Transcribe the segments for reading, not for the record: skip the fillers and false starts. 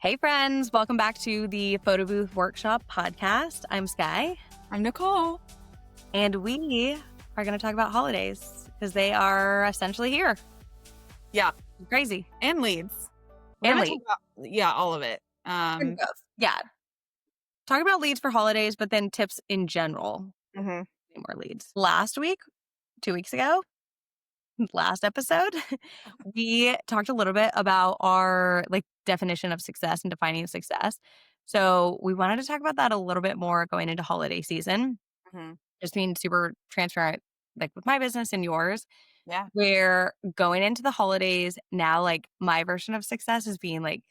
Hey friends, welcome back to the Photo Booth Workshop podcast. I'm Sky. I'm Nicole. And we are going to talk about holidays because they are essentially here. Yeah. Crazy. And leads. And We're leads. gonna talk about, all of it. Yeah. Talk about leads for holidays, but then tips in general. Mhm. More leads. Last week, 2 weeks ago, last episode, we talked a little bit about our definition of success and defining success. So we wanted to talk about that a little bit more going into holiday season. Mhm. Just being super transparent, with my business and yours, Yeah. where going into the holidays now, my version of success is being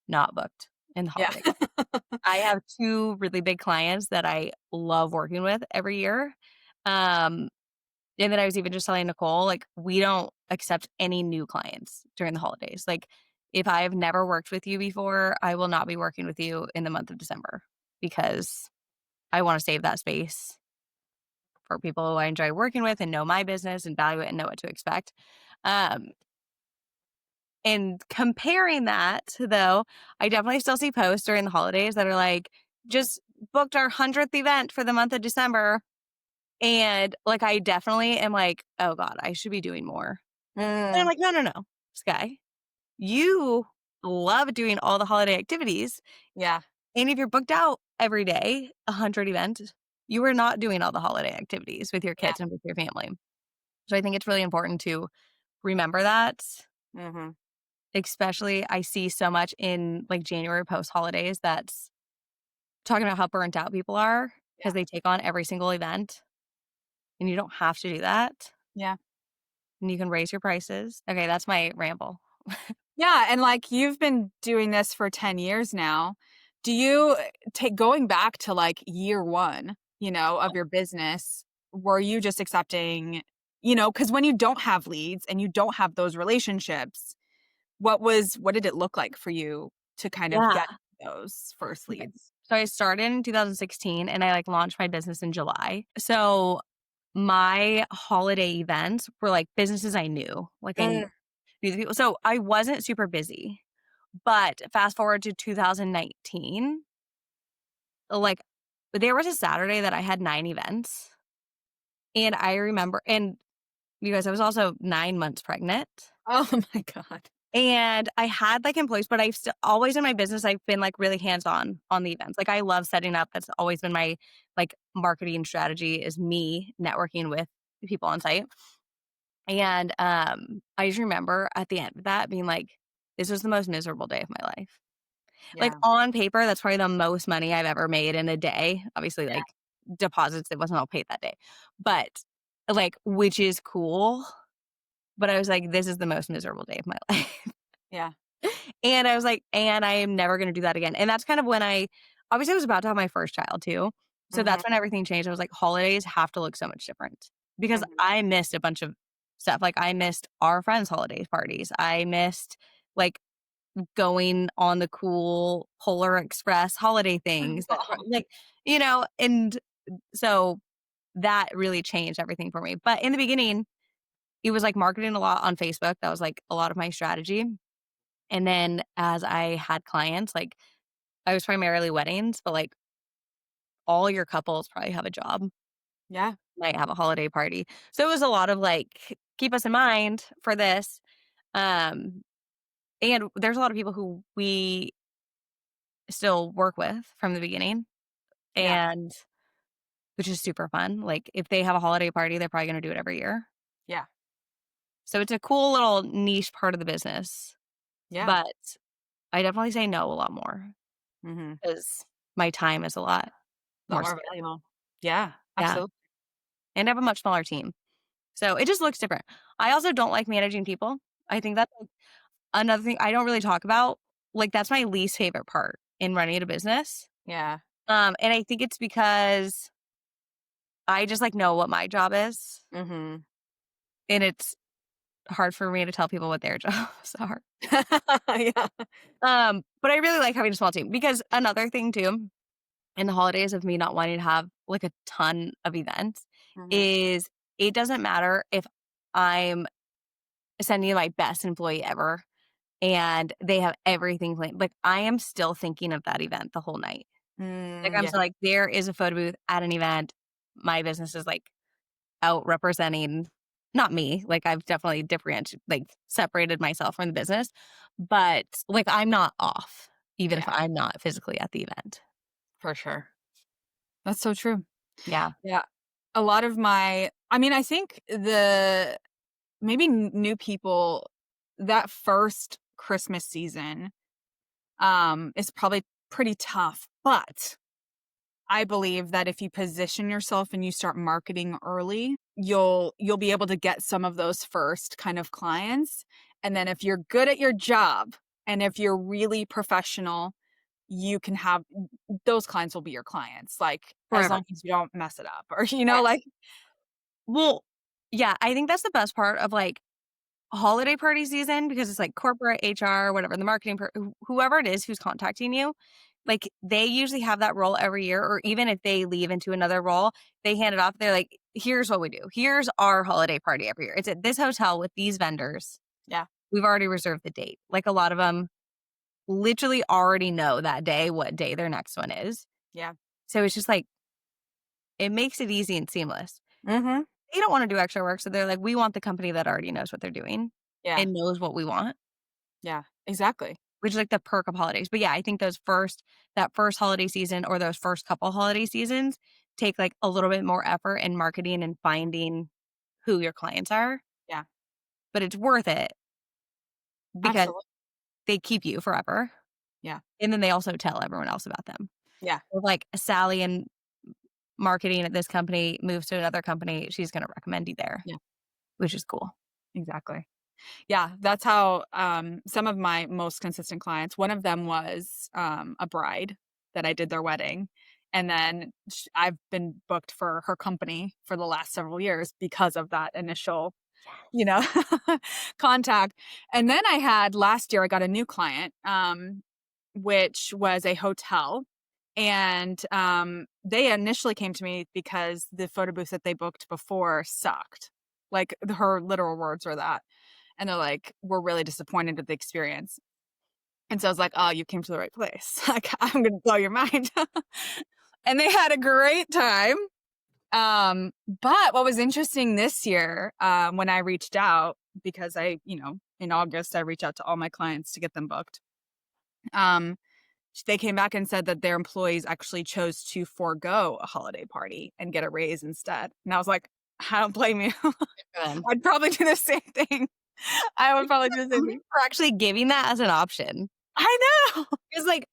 not booked in the Yeah. holidays. I have 2 really big clients that I love working with every year. And then I was even just telling Nicole, we don't accept any new clients during the holidays. If I have never worked with you before, I will not be working with you in the month of December because I want to save that space for people who I enjoy working with and know my business and value it and know what to expect. And comparing that, though, I definitely still see posts during the holidays that are just booked our 100th event for the month of December. And I definitely am oh God, I should be doing more. And I'm no, Sky, you love doing all the holiday activities. Yeah. And if you're booked out every day, 100 events, you are not doing all the holiday activities with your kids and with your family. So I think it's really important to remember that. Mhm. Especially I see so much in January post holidays that's talking about how burnt out people are because they take on every single event. And you don't have to do that. Yeah. And you can raise your prices. Okay, that's my ramble. Yeah, and you've been doing this for 10 years now. Do you take going back to year 1, of your business, were you just accepting, because when you don't have leads and you don't have those relationships, what did it look like for you to kind of Yeah. get those first Okay. leads? So I started in 2016 and I launched my business in July. So my holiday events were businesses I knew. I knew the people. So I wasn't super busy. But fast forward to 2019, there was a Saturday that I had 9 events. And I remember, and you guys, I was also 9 months pregnant. Oh my God. And I had employees, but I've still always in my business, I've been really hands-on on the events. I love setting up. That's always been my marketing strategy is me networking with people on site. And I just remember at the end of that being this was the most miserable day of my life. Yeah. On paper, that's probably the most money I've ever made in a day. Obviously, deposits, it wasn't all paid that day. But which is cool. But I was this is the most miserable day of my life. Yeah. And I was and I am never going to do that again. And that's kind of when obviously I was about to have my first child too. So that's when everything changed. I was holidays have to look so much different because I missed a bunch of stuff. I missed our friends' holiday parties. I missed going on the cool Polar Express holiday things that and so that really changed everything for me. But in the beginning, it was marketing a lot on Facebook. That was a lot of my strategy. And then as I had clients, I was primarily weddings, but all your couples probably have a job, Yeah. might have a holiday party. So it was a lot of keep us in mind for this. And there's a lot of people who we still work with from the beginning Yeah. and which is super fun. If they have a holiday party, they're probably going to do it every year. Yeah. So it's a cool little niche part of the business. Yeah. But I definitely say no a lot more Mhm. because my time is a lot A lot more more scarce. valuable. Yeah, Yeah. absolutely. And I have a much smaller team. So it just looks different. I also don't like managing people. I think that's another thing I don't really talk about. That's my least favorite part in running a business. Yeah. And I think it's because I just know what my job is. Mhm. And it's hard for me to tell people what their jobs are. Yeah. But I really like having a small team because another thing too, in the holidays of me not wanting to have a ton of events Mhm. is it doesn't matter if I'm sending my best employee ever and they have everything planned. Like, I am still thinking of that event the whole night. Like, I'm Yeah, still like, there is a photo booth at an event. My business is, like, out representing not me, like, I've definitely separated myself from the business, but, like, I'm not off, even if yeah, I'm not physically at the event. for sure. That's so true. Yeah, Yeah. A lot of I mean, I think maybe new people, that first Christmas season, is probably pretty tough, but I believe that if you position yourself and you start marketing early, you'll be able to get some of those first kind of clients, and then if you're good at your job, and if you're really professional, you can have those clients will be your clients, like, as forever. long as you don't mess it up or, like Yes. Well, yeah, I think that's the best part of, like, holiday party season because it's, like, corporate, HR, whatever, the marketing whoever it is who's contacting you, like, they usually have that role every year, or even if they leave into another role, they hand it off. They're like, "Here's what we do. Here's our holiday party every year. It's at this hotel with these vendors. yeah, We've already reserved the date." Like, a lot of them literally already know that day what day their next one is. yeah. So it's just, like, it makes it easy and seamless. Mhm. They don't wanna do extra work, so they're like, "We want the company that already knows what they're doing Yeah, and knows what we want," yeah, exactly. which is, like, the perk of holidays. But, yeah, I think that first holiday season or those first couple holiday seasons take, like, a little bit more effort in marketing and finding who your clients are, Yeah, but it's worth it because absolutely. they keep you forever, Yeah, and then they also tell everyone else about them. yeah, Or, like, Sally in marketing at this company moves to another company, she's gonna recommend you there, yeah, which is cool. exactly. Yeah, that's how, some of my most consistent clients, one of them was, a bride that I did their wedding, and then I've been booked for her company for the last several years because of that initial, you know, contact. And then last year, I got a new client, which was a hotel. And they initially came to me because the photo booth that they booked before sucked. Like her literal words were that. And they're like, "We're really disappointed with the experience." And so I was like, "Oh, you came to the right place. Like, I'm gonna blow your mind." And they had a great time. But what was interesting this year, when I reached out, because in August, I reach out to all my clients to get them booked. Um, they came back and said that their employees actually chose to forego a holiday party and get a raise instead. And I was like, I don't blame you. Good. I'd probably do the same thing. I would Thank you probably for do the same thing. for actually giving that as an option. I know. 'Cause, like,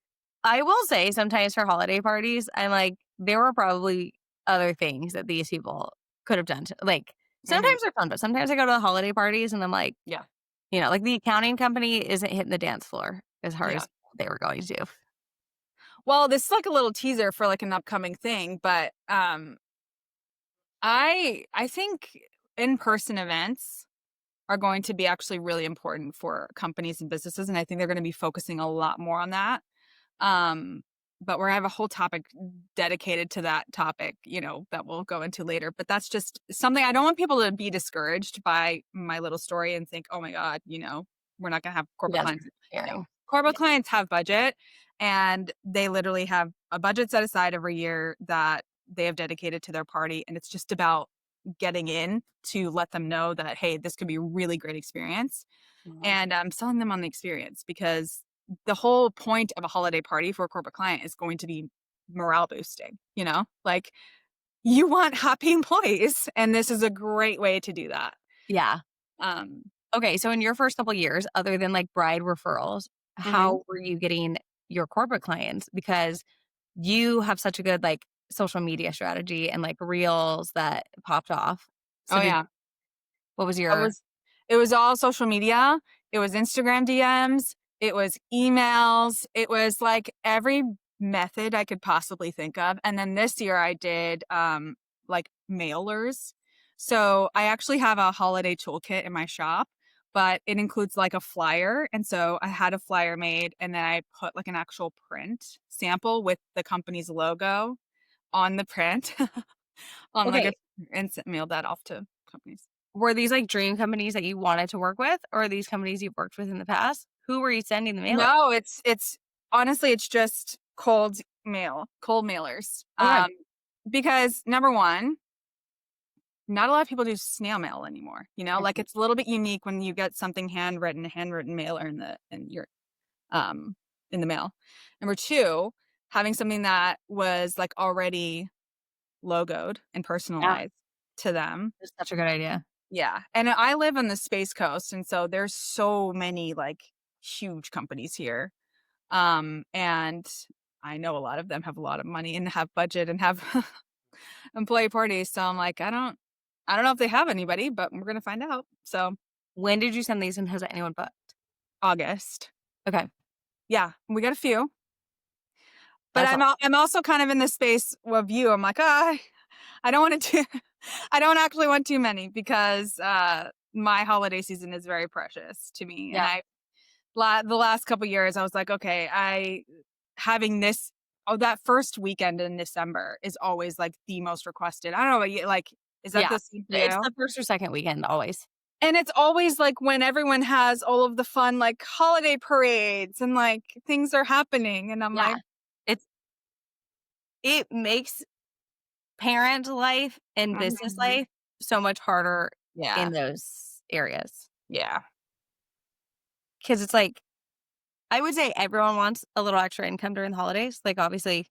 I will say sometimes for holiday parties, I'm like, there were probably other things that these people could have done to like, Mhm. sometimes they're fun, but sometimes I go to the holiday parties and I'm like, Yeah. like, the accounting company isn't hitting the dance floor as hard Yeah. as they were going to. Well, this is like a little teaser for like an upcoming thing, but I think in-person events are going to be actually really important for companies and businesses, and I think they're going to be focusing a lot more on that. Um, but we're gonna have a whole topic dedicated to that topic, that we'll go into later. But that's just something I don't want people to be discouraged by my little story and think, oh my God, we're not gonna have You corporate guys clients. are No. sharing. Corporate Yeah. clients have budget and they literally have a budget set aside every year that they have dedicated to their party. And it's just about getting in to let them know that, hey, this could be a really great experience. Mhm. And I'm selling them on the experience because the whole point of a holiday party for a corporate client is going to be morale boosting, like you want happy employees and this is a great way to do that. Yeah. Um, Okay, so in your first couple years, other than, like, bride referrals, mhm. how were you getting your corporate clients? Because you have such a good, like, social media strategy and, like, reels that popped off. So Oh did yeah. what was It your was it was all social media. It was Instagram DMs. It was emails. It was like every method I could possibly think of. And then this year I did like mailers. So I actually have a holiday toolkit in my shop, but it includes like a flyer. And so I had a flyer made and then I put like an actual print sample with the company's logo on the print on like a Okay, and mailed that off to companies. were these, like, dream companies that you wanted to work with, or are these companies you've worked with in the past? Who were you sending the mailer? No, it's honestly, it's just cold mailers. Okay. Because number 1, not a lot of people do snail mail anymore, like, Mhm. it's a little bit unique when you get something handwritten mailer in the mail. Number 2, having something that was, like, already logoed and Yeah, personalized to them. that's such a good idea. Yeah, and I live on the Space Coast, and so there's so many, like, huge companies here, and I know a lot of them have a lot of money and have budget and have employee parties, so I'm like, I don't know if they have anybody, but we're gonna find out. So, When did you send these and has anyone booked? August. Okay, Yeah, we got a few, but that's awesome. I'm also kind of in the space of you. I'm like, I don't want to do I don't actually want too many because, my holiday season is very precious to me, and Yeah, the last couple years, I was like, "Okay, I having this." Oh, that first weekend in December is always, like, the most requested. I don't know about you, like, is that yeah. the same for It's you? the 1st or 2nd weekend always. And it's always, like, when everyone has all of the fun, like, holiday parades and, like, things are happening, and I'm Yeah. like, It's it makes parent life and business Mhm. life so much harder Yeah, in those areas yeah, because it's like I would say everyone wants a little extra income during the holidays, like, obviously,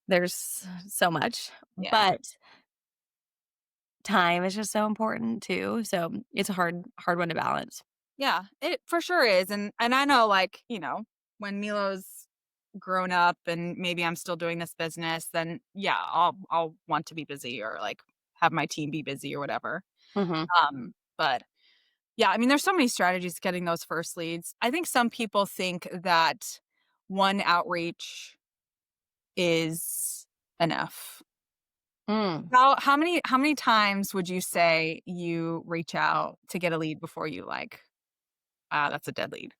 there's so much, yeah. but time is just so important too, so it's a hard one to balance. Yeah, it for sure is, and I know, like, when Milo's grown up and maybe I'm still doing this business, then yeah, I'll want to be busy or like have my team be busy or whatever. Mhm. But yeah, I mean, there's so many strategies getting those first leads. I think some people think that one outreach is enough. Mm. How many times would you say you reach out to get a lead before you like, that's a dead lead?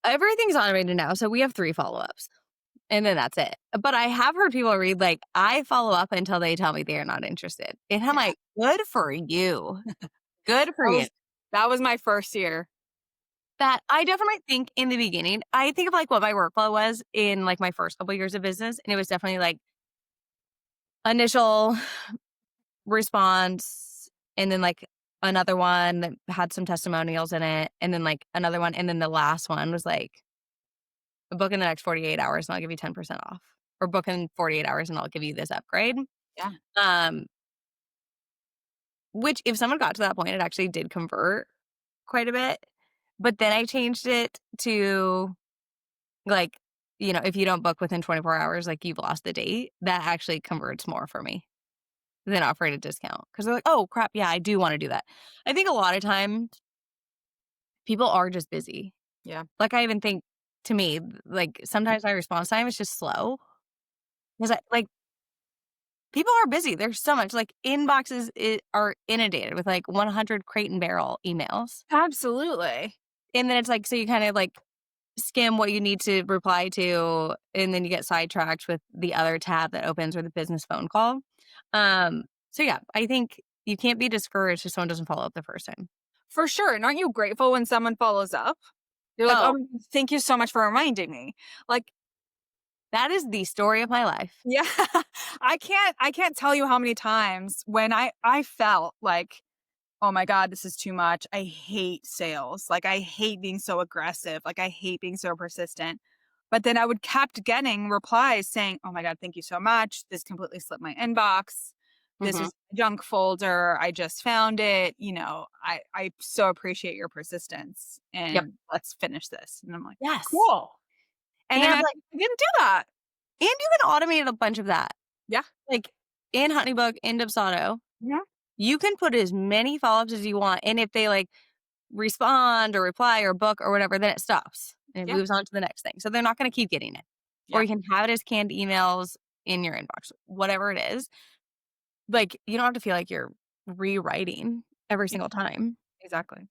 Everything's automated now, so we have 3 follow-ups, and then that's it. But I have heard people read, like, "I follow up until they tell me they are not interested." And I'm Yeah. like, "Good for you. Good for That you." was that was my first year. That I definitely think in the beginning, I think of, like, what my workflow was in, like, my first couple years of business, and it was definitely, like, initial response, and then, like, another one that had some testimonials in it, and then, like, another one, and then the last one was, like, "Book in the next 48 hours, and I'll give you 10% off," or, "Book in 48 hours, and I'll give you this upgrade." Yeah. Um, which if someone got to that point, it actually did convert quite a bit, but then I changed it to, like, if you don't book within 24 hours, like, you've lost the date. That actually converts more for me than offering a discount because 'cause they're like, "Oh, crap, yeah, I do wanna do that." I think a lot of times people are just busy. Yeah. Like, I even think to me, like, sometimes my response time is just slow 'cause people are busy. There's so much, like, inboxes are inundated with, like, 100 Crate and Barrel emails, Absolutely. and then it's like so you kind of, like, skim what you need to reply to, and then you get sidetracked with the other tab that opens or the business phone call. So yeah, I think you can't be discouraged if someone doesn't follow up the first time. For sure, and aren't you grateful when someone follows up? You're like, Oh, "Oh, thank you so much for reminding me." Like, that is the story of my life. yeah, I can't tell you how many times when I felt like, "Oh my god, this is too much. I hate sales. Like, I hate being so aggressive. Like, I hate being so persistent." But then I would kept getting replies saying, "Oh my god, thank you so much. This completely slipped my inbox. This Mhm. was a junk folder. I just found it. I so appreciate your persistence Yep. and let's finish this." And I'm like, Yes. "Cool." And And, imagine like I didn't do that. you can automate a bunch of that. Yeah. Like, in Honeybook, in Dubsado, Yeah. you can put as many follow-ups as you want, and if they, like, respond or reply or book or whatever, then it stops, and it Yeah. moves on to the next thing, so they're not gonna keep getting it. Or Yeah. you can have it as canned emails in your inbox, whatever it is. Like, you don't have to feel like you're rewriting every single time. Exactly.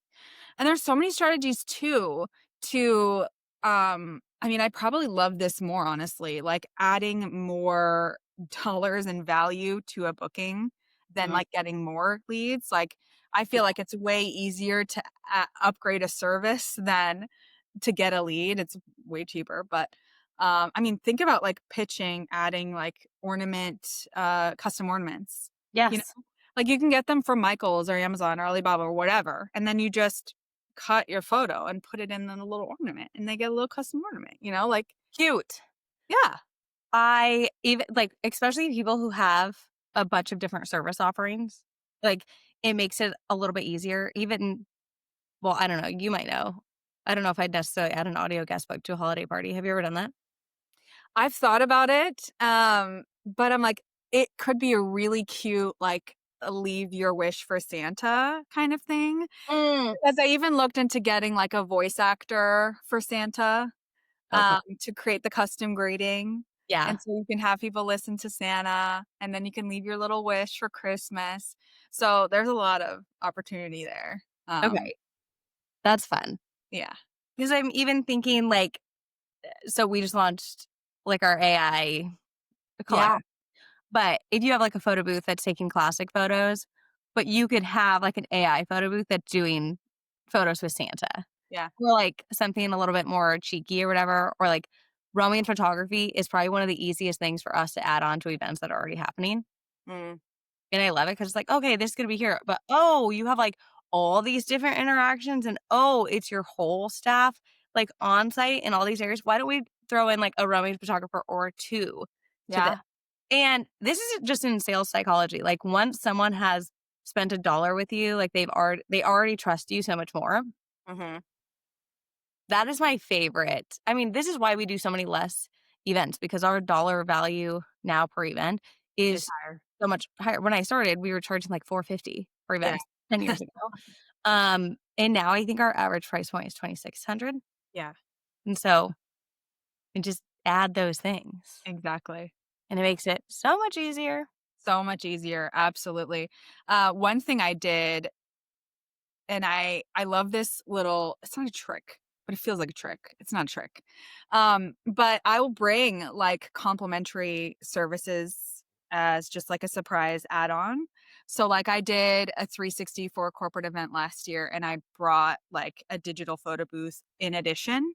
And there's so many strategies too to I mean, I probably love this more honestly, like adding more dollars and value to a booking than Mhm. like getting more leads. Like I feel like it's way easier to upgrade a service than to get a lead. It's way cheaper, but I mean, think about like pitching, adding like custom ornaments. You Yes. know, like you can get them from Michael's or Amazon or Alibaba or whatever, and then you just cut your photo and put it in a little ornament, and they get a little custom ornament. Like Cute. yeah, I even like, especially people who have a bunch of different service offerings, like, it makes it a little bit easier. Even well, I don't know, you might know. I don't know if I'd necessarily add an audio guest book to a holiday party. Have you ever done that? I've thought about it, but I'm like, it could be a really cute like leave your wish for Santa kind of thing. Mm. Because I even looked into getting like a voice actor for Santa, Okay. to create the custom greeting. Yeah. And so you can have people listen to Santa, and then you can leave your little wish for Christmas. So there's a lot of opportunity there. Okay. That's fun. Yeah. Because 'Cause I'm even thinking, like, so we just launched, like, our AI Yeah. caller. But if you have, like, a photo booth that's taking classic photos, but you could have, like, an AI photo booth that's doing photos with Santa, Yeah. or, like, something a little bit more cheeky or whatever, or, like, Roman photography is probably one of the easiest things for us to add on to events that are already happening, Mm. and I love it because it's like, "Okay, this is gonna be here," but, oh, you have, like, all these different interactions and, oh, it's your whole staff, like, on-site in all these areas. Why don't we throw in, like, a Roman photographer or 2 to this? Yeah. And this isn't just in sales psychology, like, once someone has spent a dollar with you, like, they already trust you so much more. Mhm. That is my favorite. I mean, this is why we do so many less events because our dollar value now per event It's is higher. so much higher. When I started, we were charging, like, 450 for Yeah. events 10 years ago. And now I think our average price point is 2,600, Yeah. and so you just add those things, Exactly. and it makes it so much easier. So much easier, absolutely. One thing I did, and I love this little, it's not a trick, but it feels like a trick. It's not a trick. But I will bring, like, complimentary services as just, like, a surprise add-on. So, like, I did a 360 for a corporate event last year, and I brought, like, a digital photo booth in addition.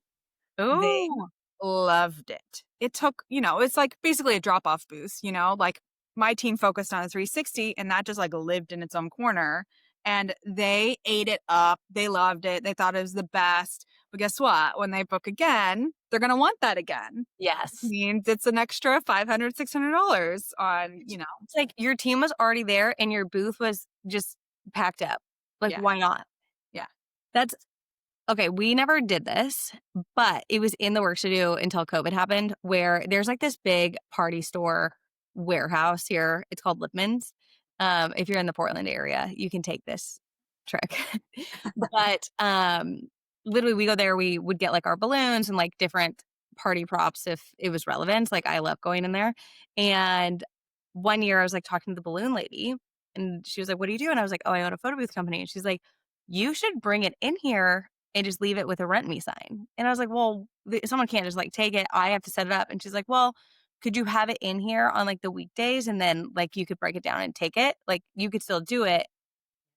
They Ooh, loved it. It took, it's like basically a drop off booth, like my team focused on a 360 and that just like lived in its own corner and they ate it up. They loved it. They thought it was the best. But guess what? When they book again, they're going to want that again. yes. Means it's an extra $500, $600 on, It's like your team was already there and your booth was just packed up. Like, yeah, why not? yeah. That's okay, we never did this, but it was in the works to do until COVID happened, where there's, like, this big party store warehouse here. It's called Lipman's. If you're in the Portland area, you can take this trick. But, literally, we go there, we would get, like, our balloons and, like, different party props if it was relevant. Like, I love going in there. And one year, I was, like, talking to the balloon lady, and she was like, "What do you do?" And I was like, "Oh, I own a photo booth company." And she's like, "You should bring it in here and just leave it with a rent me sign." And I was like, "Well, someone can't just, like, take it. I have to set it up." And she's like, "Well, could you have it in here on, like, the weekdays and then, like, you could break it down and take it? Like, you could still do it,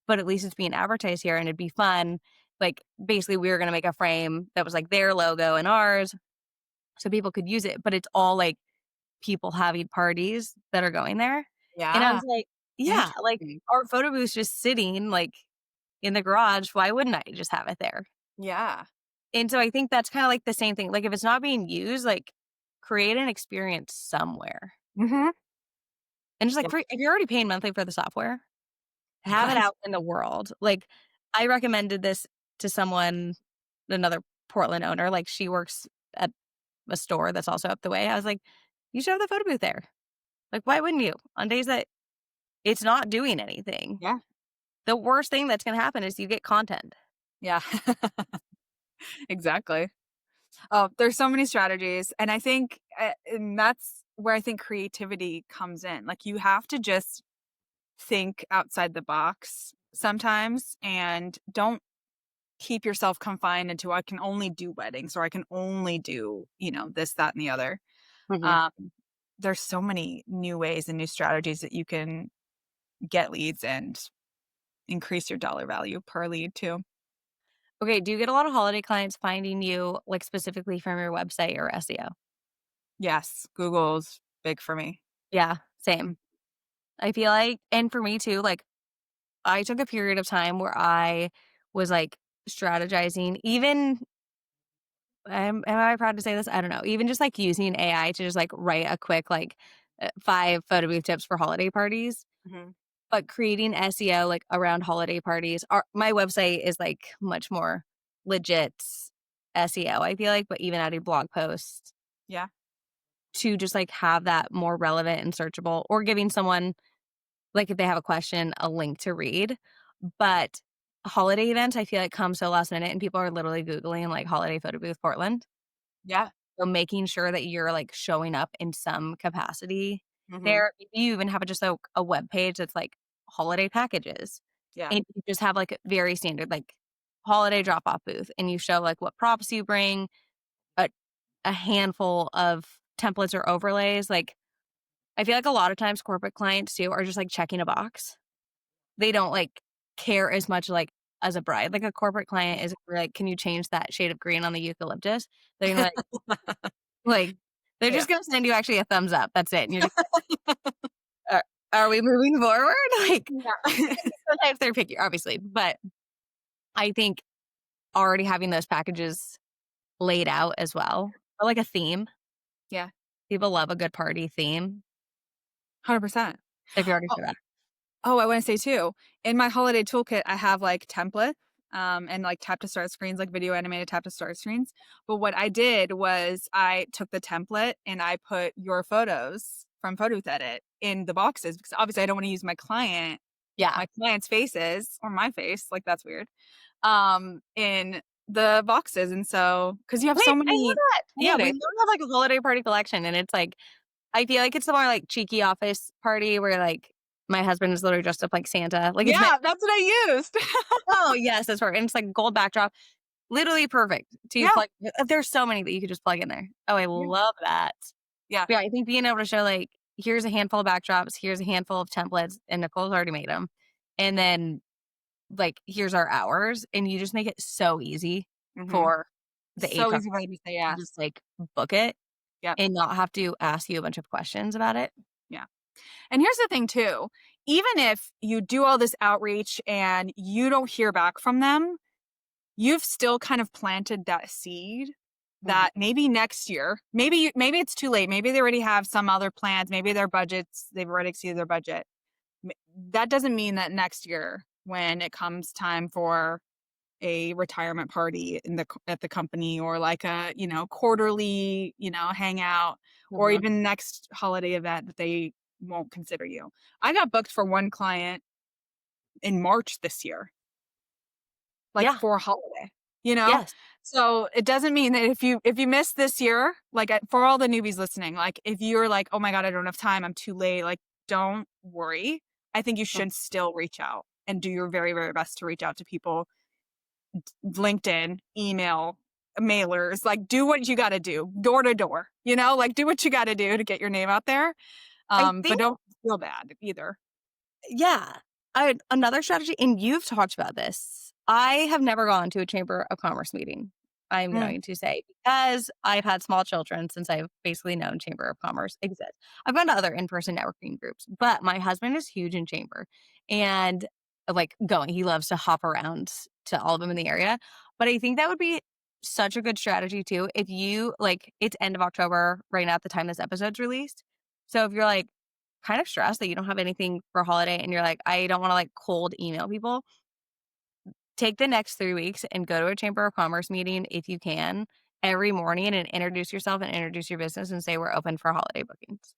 but at least it's being advertised here and it'd be fun." Like, basically, we were gonna make a frame that was, like, their logo and ours so people could use it, but it's all, like, people having parties that are going there. And I Yeah. was like, "Yeah, like, Interesting. our photo booth's just sitting, like, in the garage. Why wouldn't I just have it there?" Yeah. And so I think that's kinda like the same thing. Like, if it's not being used, like, create an experience somewhere. Hmm. And just, like, Yeah. if you're already paying monthly for the software, have it out in the world. Like, I recommended this to someone, another Portland owner, like, she works at a store that's also up the way. I was like, "You should have the photo booth there." Like, why wouldn't you? On days that it's not doing anything. Yeah. The worst thing that's gonna happen is you get content. Yeah. Exactly. Oh, there's so many strategies, and I think, and that's where I think creativity comes in. Like, you have to just think outside the box sometimes, and don't keep yourself confined into, "I can only do weddings," or, "I can only do, this, that, and the other." Mhm. Um, there's so many new ways and new strategies that you can get leads and increase your dollar value per lead too. Okay, do you get a lot of holiday clients finding you, like, specifically from your website or SEO? Yes, Google's big for me. Yeah, same. Mm, I feel like and for me too, like, I took a period of time where I was, like, strategizing even am I proud to say this? I don't know. Even just, like, using AI to just, like, write a quick, like, 5 photo booth tips for holiday parties, mhm. but creating SEO, like, around holiday parties my website is, like, much more legit SEO, I feel like, but even adding blog posts Yeah, to just, like, have that more relevant and searchable or giving someone, like, if they have a question, a link to read. But holiday events, I feel like come so last minute and people are literally Googling, like, holiday photo booth Portland. yeah, So making sure that you're, like, showing up in some capacity mhm, there. Maybe you even have just a web page that's, like, holiday packages, yeah, and you just have, like, a very standard, like, holiday drop-off booth, and you show, like, what props you bring, a a handful of templates or overlays, like, I feel like a lot of times corporate clients too are just, like, checking a box. They don't, like, care as much, like, as a bride. Like, a corporate client is like, "Can you change that shade of green on the eucalyptus?" They're gonna be like, they're yeah. just gonna send you actually a thumbs up, that's it, and you're just are we moving forward?" Like, Yeah. sometimes they're picky, obviously, but I think already having those packages laid out as well, or like a theme. Yeah, People love a good party theme, 100%. if you already Oh showed that. oh, I wanna say too, in my holiday toolkit, I have, like, template, and, like, tap to start screens, like video animated tap to start screens, but what I did was I took the template and I put your photos from Photo with Edit in the boxes because obviously I don't wanna use Yeah. my client's faces or my face, like, that's weird, in the boxes, and so because you have Wait, so I love many that. Yeah, we holidays. literally have, like, a holiday party collection, and it's like I feel like it's the more, like, cheeky office party where, like, my husband is literally dressed up like Santa, like, it's meant Yeah, that's what I used. oh, yes, that's right, and it's, like, gold backdrop, literally perfect to Yeah, plug there's so many that you could just plug in there. Oh, I yeah, love that. yeah, Yeah, I think being able to show, like, here's a handful of backdrops, here's a handful of templates, and Nicole's already made them, and then, like, here's our hours, and you just make it so easy mhm. for the So HR easy for them to say to yes. just, like, book it Yep, and not have to ask you a bunch of questions about it. yeah. And here's the thing too, even if you do all this outreach and you don't hear back from them, you've still kind of planted that seed Mhm, that maybe next year, maybe it's too late, maybe they already have some other plans, maybe their budgets, they've already exceeded their budget. That doesn't mean that next year when it comes time for a retirement party in at the company or like a, quarterly, hangout or mhm. even next holiday event that they won't consider you. I got booked for one client in March this year, like Yeah, for a holiday, you know? yes. So it doesn't mean that if you miss this year, like for all the newbies listening, like if you're like, "Oh my god, I don't have time, I'm too late." Like don't worry. I think you Mm, should still reach out and do your very very best to reach out to people LinkedIn, email, mailers, like do what you gotta do, door to door, like do what you gotta do to get your name out there. I But think don't feel bad either. yeah. Another strategy and you've talked about this. I have never gone to a chamber of commerce meeting, I'm Mm, going to say, because I've had small children since I've basically known chamber of commerce exists. I've gone to other in-person networking groups, but my husband is huge in chamber and, like, he loves to hop around to all of them in the area, but I think that would be such a good strategy too if you like, it's end of October right now at the time this episode's released. So if you're, like, kind of stressed that you don't have anything for holiday and you're like, "I don't wanna, like, cold email people," take the next 3 weeks and go to a chamber of commerce meeting if you can every morning and introduce yourself and introduce your business and say, "We're open for holiday bookings."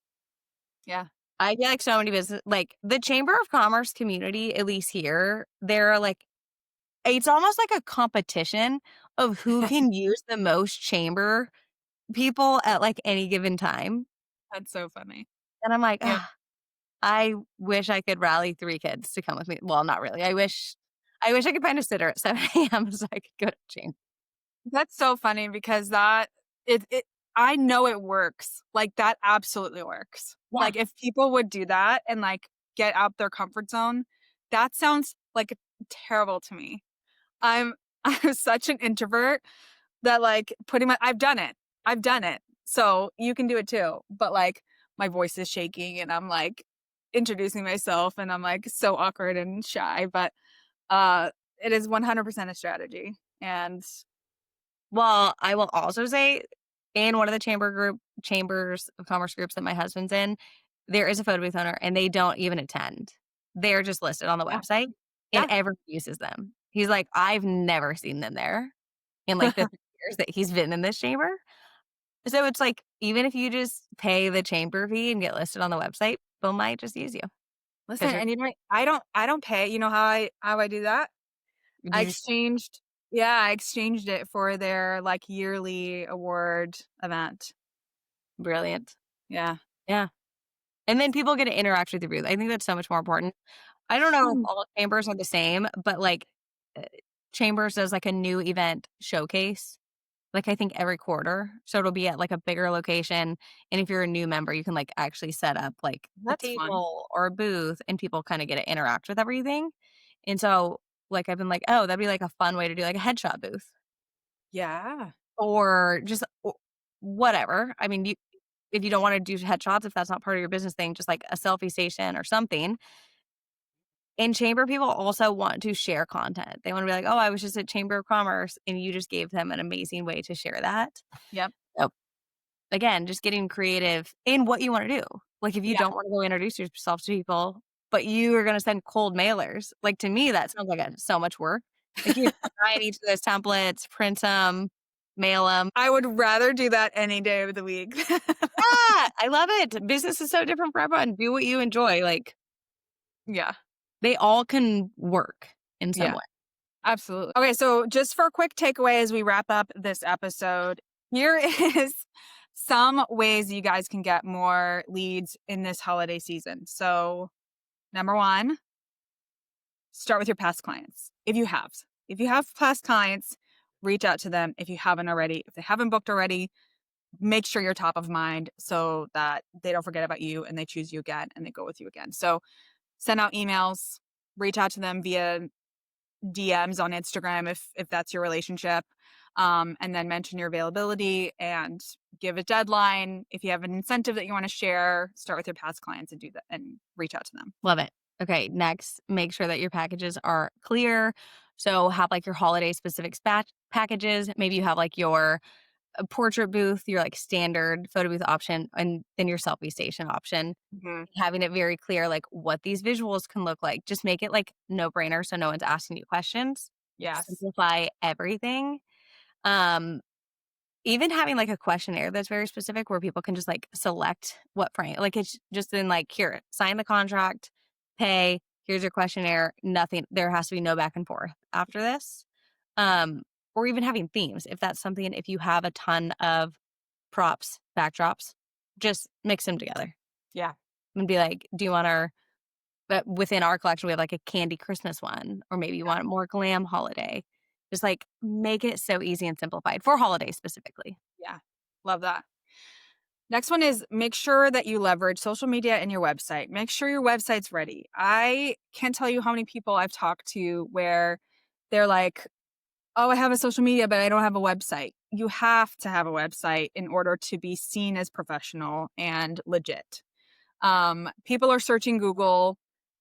yeah. I feel like so many business like, the chamber of commerce community, at least here, they're like it's almost like a competition of who can use the most chamber people at, like, any given time, That's so funny. and I'm like, Yeah. "Ugh." I wish I could rally 3 kids to come with me. Well, not really. I wish I could find a sitter at 7 AM so I could go to gym. That's so funny because it I know it works. Like that absolutely works. Yeah. Like if people would do that and like get out their comfort zone, that sounds like, terrible to me. I'm I'm such an introvert that, like, putting my I've done it. I've done it. So, you can do it too. But, like, my voice is shaking and I'm, like, introducing myself and I'm, like, so awkward and shy, but, uh, it is 100% a strategy. And Well, I will also say in one of the chambers of commerce groups that my husband's in, there is a photo booth owner and they don't even attend. They're just listed on the yeah, website and yeah. everyone uses them. He's like, "I've never seen them there in like the 3 years that he's been in this chamber." So it's like, even if you just pay the chamber fee and get listed on the website, people might just use you Listen, because you're and you know, I don't pay. You know how I do that? I you just exchanged yeah, I exchanged it for their, like, yearly award event. brilliant. Yeah. Yeah. And then people get to interact with your booth. I think that's so much more important. I don't know if Hmm. all chambers are the same, but, like, uh, Chambers does, like, a new event showcase, like, I think every quarter. So it'll be at, like, a bigger location, and if you're a new member, you can, like, actually set up, like, a That's fun. table or a booth, and people kinda get to interact with everything. And so, like, I've been like, "Oh, that'd be, like, a fun way to do, like, a headshot booth," Yeah. or just whatever. I mean, you if you don't wanna do headshots, if that's not part of your business thing, just, like, a selfie station or something. And chamber people also want to share content. They wanna be like, "Oh, I was just at Chamber of Commerce," and you just gave them an amazing way to share that. Yep. So, again, just getting creative in what you wanna do. Like, if you Yeah. don't wanna go introduce yourself to people, but you are gonna send cold mailers, like, to me, that sounds like so much work. Like, you have to design each of those templates, print them, mail them. I would rather do that any day of the week. Ah, I love it. Business is so different for everyone. Do what you enjoy. Like, Yeah. they all can work in some Yeah. way. Absolutely. Okay, so just for a quick takeaway as we wrap up this episode, here is some ways you guys can get more leads in this holiday season. So, number 1, start with your past clients. If you have. If you have past clients, reach out to them if you haven't already. If they haven't booked already, make sure you're top of mind so that they don't forget about you and they choose you again and they go with you again. So, send out emails, reach out to them via DMs on Instagram if that's your relationship, and then mention your availability and give a deadline. If you have an incentive that you want to share, start with your past clients and do that and reach out to them. Love it. Okay, next, make sure that your packages are clear. So have like your holiday specific packages. Maybe you have like your portrait booth, your like standard photo booth option, and then your selfie station option. Mhm. Having it very clear, like what these visuals can look like. Just make it like no brainer so no one's asking you questions. Yes. Simplify everything. Um, Even having, like, a questionnaire that's very specific where people can just, like, select what frame like, it's just in, like, "Here, sign the contract, pay, here's your questionnaire," nothing there has to be no back and forth after this. Um, or even having themes, if that's something if you have a ton of props, backdrops, just mix them together Yeah. and be like, "Do you want our" but within our collection, we have, like, a candy Christmas one, or maybe you want a more glam holiday. Just, like, make it so easy and simplified for holidays specifically. Yeah. Love that. Next one is make sure that you leverage social media and your website. Make sure your website's ready. I can't tell you how many people I've talked to where they're like, "Oh, I have a social media, but I don't have a website." You have to have a website in order to be seen as professional and legit. People are searching Google.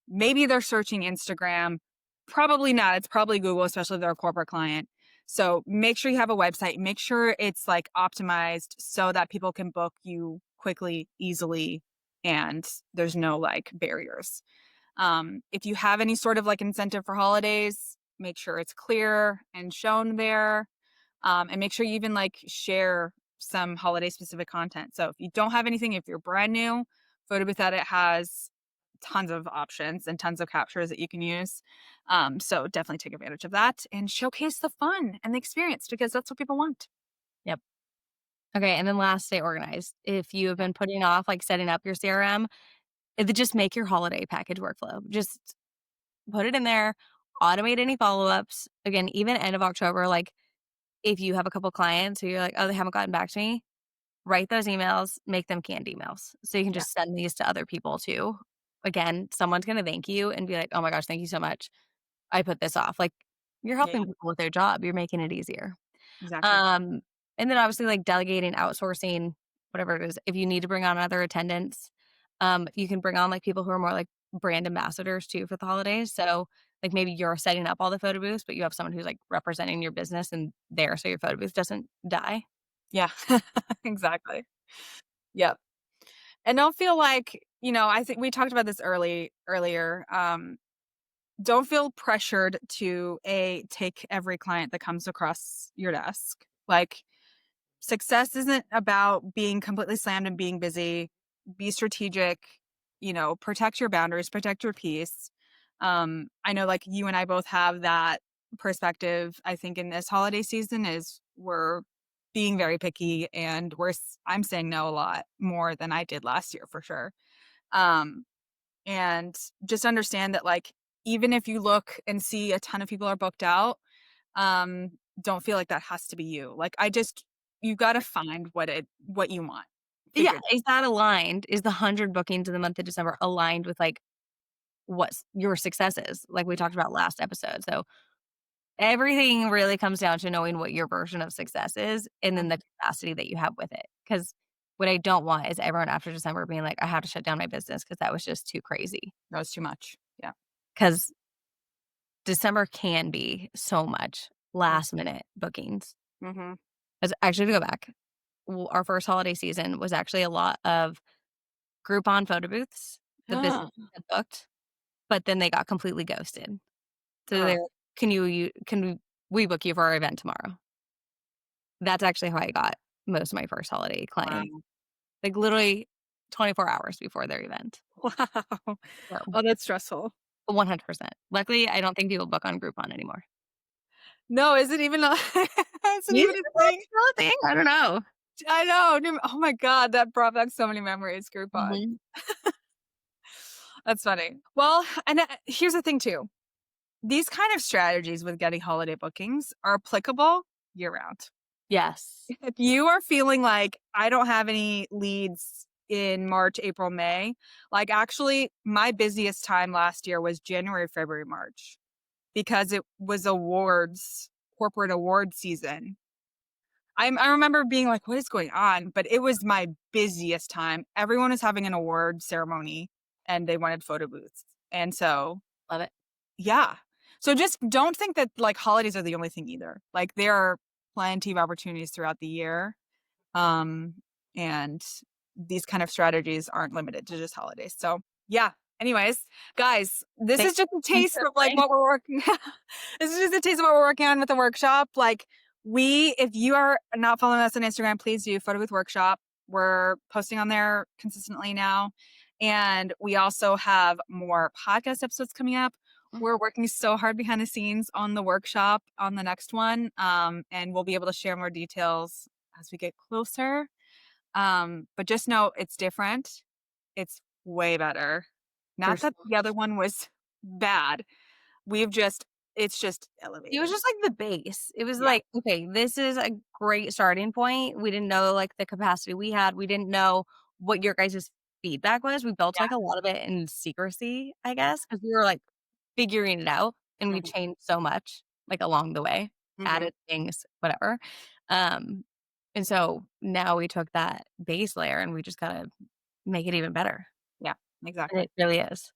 Maybe they're searching Instagram. Probably not. It's probably Google, especially if they're a corporate client. So make sure you have a website. Make sure it's like optimized so that people can book you quickly, easily, and there's no like barriers. If you have any sort of like incentive for holidays, make sure it's clear and shown there. And make sure you even like share some holiday specific content. So if you don't have anything, if you're brand new, Photo Booth Edit has tons of options and tons of captures that you can use. So definitely take advantage of that and showcase the fun and the experience because that's what people want. Yep. Okay, and then last, stay organized. If you have Yeah. been putting off, like, setting up your CRM, just make your holiday package workflow. Just put it in there, automate any follow-ups. Again, even end of October, like, if you have a couple clients who you're like, "Oh, they haven't gotten back to me," write those emails, make them canned emails, so you can Yeah. just send these to other people too. Again, someone's gonna thank you and be like, "Oh my gosh, thank you so much. I put this off. Like, you're Yeah, helping people with their job. You're making it easier. exactly. Um, and then obviously like delegating, outsourcing, whatever it is. If you need to bring on other attendants, you can bring on like people who are more like brand ambassadors too for the holidays. So like maybe you're setting up all the photo booths, but you have someone who's like representing your business and there so your photo booth doesn't die. Yeah, exactly. Yep. And don't feel like, I think we talked about this earlier. Don't feel pressured to take every client that comes across your desk. Like, success isn't about being completely slammed and being busy. Be strategic, protect your boundaries, protect your peace. I know like you and I both have that perspective. I think in this holiday season is we're being very picky and I'm saying no a lot more than I did last year for sure. Um, and just understand that like even if you look and see a ton of people are booked out, um, don't feel like that has to be you. Like you got to find what you want. Yeah. Figure it Is that aligned? Is the 100 bookings in the month of December aligned with like what your success is? Like we talked about last episode. So everything really comes down to knowing what your version of success is and then out. the capacity that you have with it. Because what I don't want is everyone after December being like, I have to shut down my business because that was just too crazy. That was too much. Yeah. Because December can be so much last minute bookings. Mm-hmm. As actually to go back, our first holiday season was actually a lot of Groupon photo booths. The business had booked, but then they got completely ghosted. So Oh, they're, can we book you for our event tomorrow? That's actually how I got most of my first holiday clients, wow. like, literally 24 hours before their event. Wow. So, Oh, that's stressful. 100%. Luckily, I don't think people book on Groupon anymore. No, is it even a is it Maybe even a it's thing? still a thing, I don't know. I know. Oh my god, that brought back so many memories, Groupon. Mhm. That's funny. Well, and here's the thing too. These kind of strategies with getting holiday bookings are applicable year round. Yes. If you are feeling like I don't have any leads in March, April, May, like actually my busiest time last year was January, February, March because it was corporate award season. I remember being like, what is going on? But it was my busiest time. Everyone was having an award ceremony and they wanted photo booths. And so, Love it. yeah. So just don't think that like holidays are the only thing either. Like there are plenty of opportunities throughout the year. Um, and these kind of strategies aren't limited to just holidays. So yeah. Anyways, guys, this Thank is just a thanks taste for of like playing. what we're working. This is just a taste of what we're working on with the workshop. Like if you are not following us on Instagram, please do Photo Booth Workshop. We're posting on there consistently now. And we also have more podcast episodes coming up. Mm, We're working so hard behind the scenes on the workshop on the next one. And we'll be able to share more details as we get closer. But just know it's different. It's way better. Not there's that the other one was bad. We've just it's just It was elevated. just like the base. It was Yeah. like, okay, this is a great starting point. We didn't know like the capacity we had. We didn't know what your guys' feedback was. We built Yeah. like a lot of it in secrecy, I guess, because we were like figuring it out and we Mhm. changed so much like along the way, Mhm. added things, whatever. Um, and so now we took that base layer and we just gotta make it even better. Yeah, And exactly. it really is.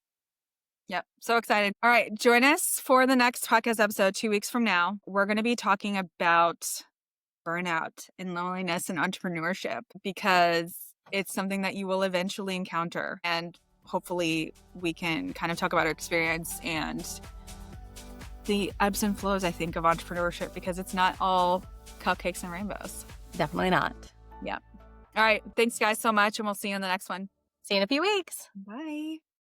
Yep. So excited. All right. Join us for the next podcast episode 2 weeks from now. We're going to be talking about burnout and loneliness and entrepreneurship because it's something that you will eventually encounter. And hopefully, we can kind of talk about our experience and the ebbs and flows, I think, of entrepreneurship because it's not all cupcakes and rainbows. Definitely not. Yeah. All right. Thanks, guys, so much. And we'll see you in the next one. See you in a few weeks. Bye.